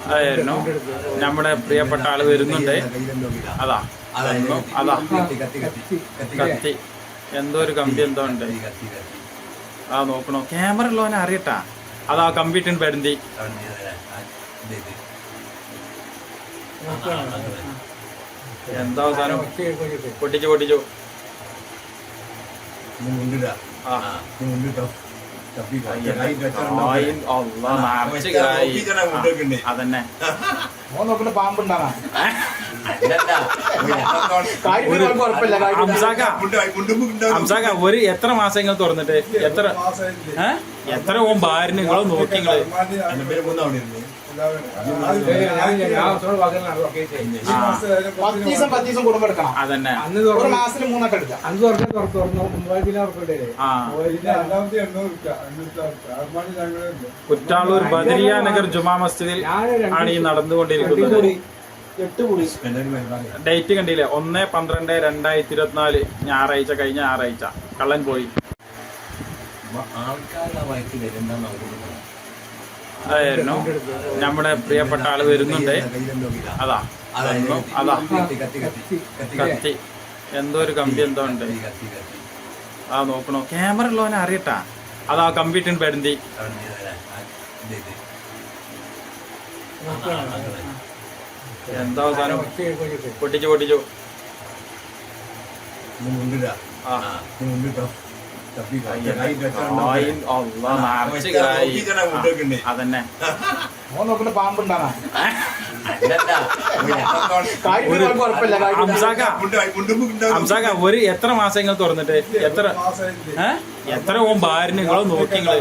അതായിരുന്നു നമ്മുടെ പ്രിയപ്പെട്ട ആള് വരുന്നുണ്ട്. അതാ അതാ കത്തി എന്തോ ഒരു കമ്പി എന്തോ ഉണ്ട്. ആ നോക്കണോ, ക്യാമറ ഉള്ളവനെ അറിയട്ടാ. അതാ കമ്പിട്ടിന് പെരന്തി എന്താ അവസാനം പൊട്ടിച്ചു അതന്നെ. ഹംസാക്ക ഒരു എത്ര മാസങ്ങൾ തുറന്നിട്ട് എത്ര ഓൻ ഭാര്യ നിങ്ങളോ നോക്കിങ്ങള് അതന്നെ. കുറ്റാളൂർ ബദരിയ നഗർ ജുമാ മസ്ജിദിൽ ആണ് ഈ നടന്നുകൊണ്ടിരിക്കുന്നത്. ഡേറ്റ് കണ്ടില്ലേ, 1/12/2024 ഞായറാഴ്ച, കഴിഞ്ഞ ഞായറാഴ്ച കള്ളൻ പോയി. അതായിരുന്നു നമ്മുടെ പ്രിയപ്പെട്ട ആള് വരുന്നുണ്ട്. അതാ അതാ കത്തി എന്തോ ഒരു കമ്പി എന്തോ ഉണ്ട്. ആ നോക്കണോ, ക്യാമറ ഉള്ളവനെ അറിയട്ടാ. അതാ കമ്പിട്ടിന് പെരന്തി എന്താ അവസാനം പൊട്ടിച്ചു അതന്നെ. ഹംസാക്ക ഒരു എത്ര മാസങ്ങൾ തുറന്നിട്ട് എത്ര ഓൻ ഭാര്യ നിങ്ങളോ നോക്കിങ്ങള്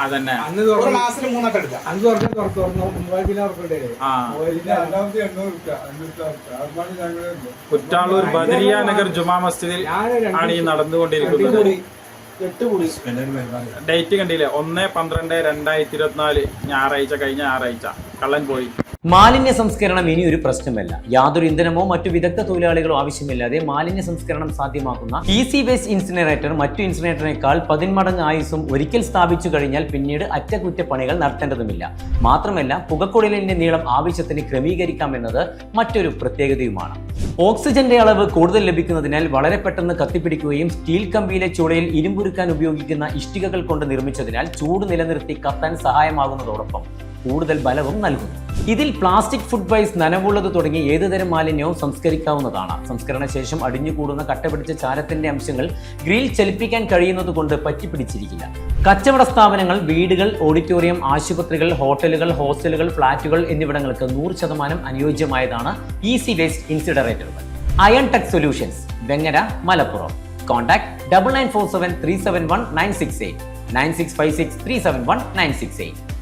അതന്നെ. കുറ്റാളൂർ ബദരിയ നഗർ ജുമാ മസ്ജിദിൽ ആണ് ഈ നടന്നുകൊണ്ടിരിക്കുന്നത്. ഡേറ്റ് കണ്ടില്ലേ, 1/12/2024 ഞായറാഴ്ച, കഴിഞ്ഞ ഞായറാഴ്ച കള്ളൻ പോയി. മാലിന്യ സംസ്കരണം ഇനി ഒരു പ്രശ്നമല്ല. യാതൊരു ഇന്ധനമോ മറ്റു വിദഗ്ധ തൊഴിലാളികളോ ആവശ്യമില്ലാതെ മാലിന്യ സംസ്കരണം സാധ്യമാക്കുന്ന ഈസി വേസ്റ്റ് ഇൻസിനറേറ്റർ മറ്റു ഇൻസിനറേറ്ററിനേക്കാൾ 10 മടങ്ങ് ആയുസ്സും ഒരിക്കൽ സ്ഥാപിച്ചു കഴിഞ്ഞാൽ പിന്നീട് അറ്റകുറ്റപ്പണികൾ നടത്തേണ്ടതുമില്ല. മാത്രമല്ല, പുകക്കുഴലിന്റെ നീളം ആവശ്യത്തിന് ക്രമീകരിക്കാമെന്നത് മറ്റൊരു പ്രത്യേകതയുമാണ്. ഓക്സിജന്റെ അളവ് കൂടുതൽ ലഭിക്കുന്നതിനാൽ വളരെ പെട്ടെന്ന് കത്തിപ്പിടിക്കുകയും സ്റ്റീൽ കമ്പിയിലെ ചുളയിൽ ഇരുമ്പുരുക്കാൻ ഉപയോഗിക്കുന്ന ഇഷ്ടികകൾ കൊണ്ട് നിർമ്മിച്ചതിനാൽ ചൂട് നിലനിർത്തി കത്താൻ സഹായമാകുന്നതോടൊപ്പം കൂടുതൽ ബലവും നൽകുന്നു. ഇതിൽ പ്ലാസ്റ്റിക്, ഫുഡ് വേസ്റ്റ്, നനവുള്ളത് തുടങ്ങി ഏതുതരം മാലിന്യവും സംസ്കരിക്കാവുന്നതാണ്. സംസ്കരണ ശേഷം അടിഞ്ഞുകൂടുന്ന കട്ടപിടിച്ച ചാരത്തിന്റെ അംശങ്ങൾ ഗ്രിൽ ചലിപ്പിക്കാൻ കഴിയുന്നത് കൊണ്ട് പറ്റിപ്പിടിച്ചിരിക്കില്ല. കച്ചവട സ്ഥാപനങ്ങൾ, വീടുകൾ, ഓഡിറ്റോറിയം, ആശുപത്രികൾ, ഹോട്ടലുകൾ, ഹോസ്റ്റലുകൾ, ഫ്ളാറ്റുകൾ എന്നിവിടങ്ങൾക്ക് 100% അനുയോജ്യമായതാണ് ഈസി വേസ്റ്റ് ഇൻസിനറേറ്ററുകൾ. Iron tech solutions, Vengara, Malappuram. Contact 9947 371 968 9656 371 968.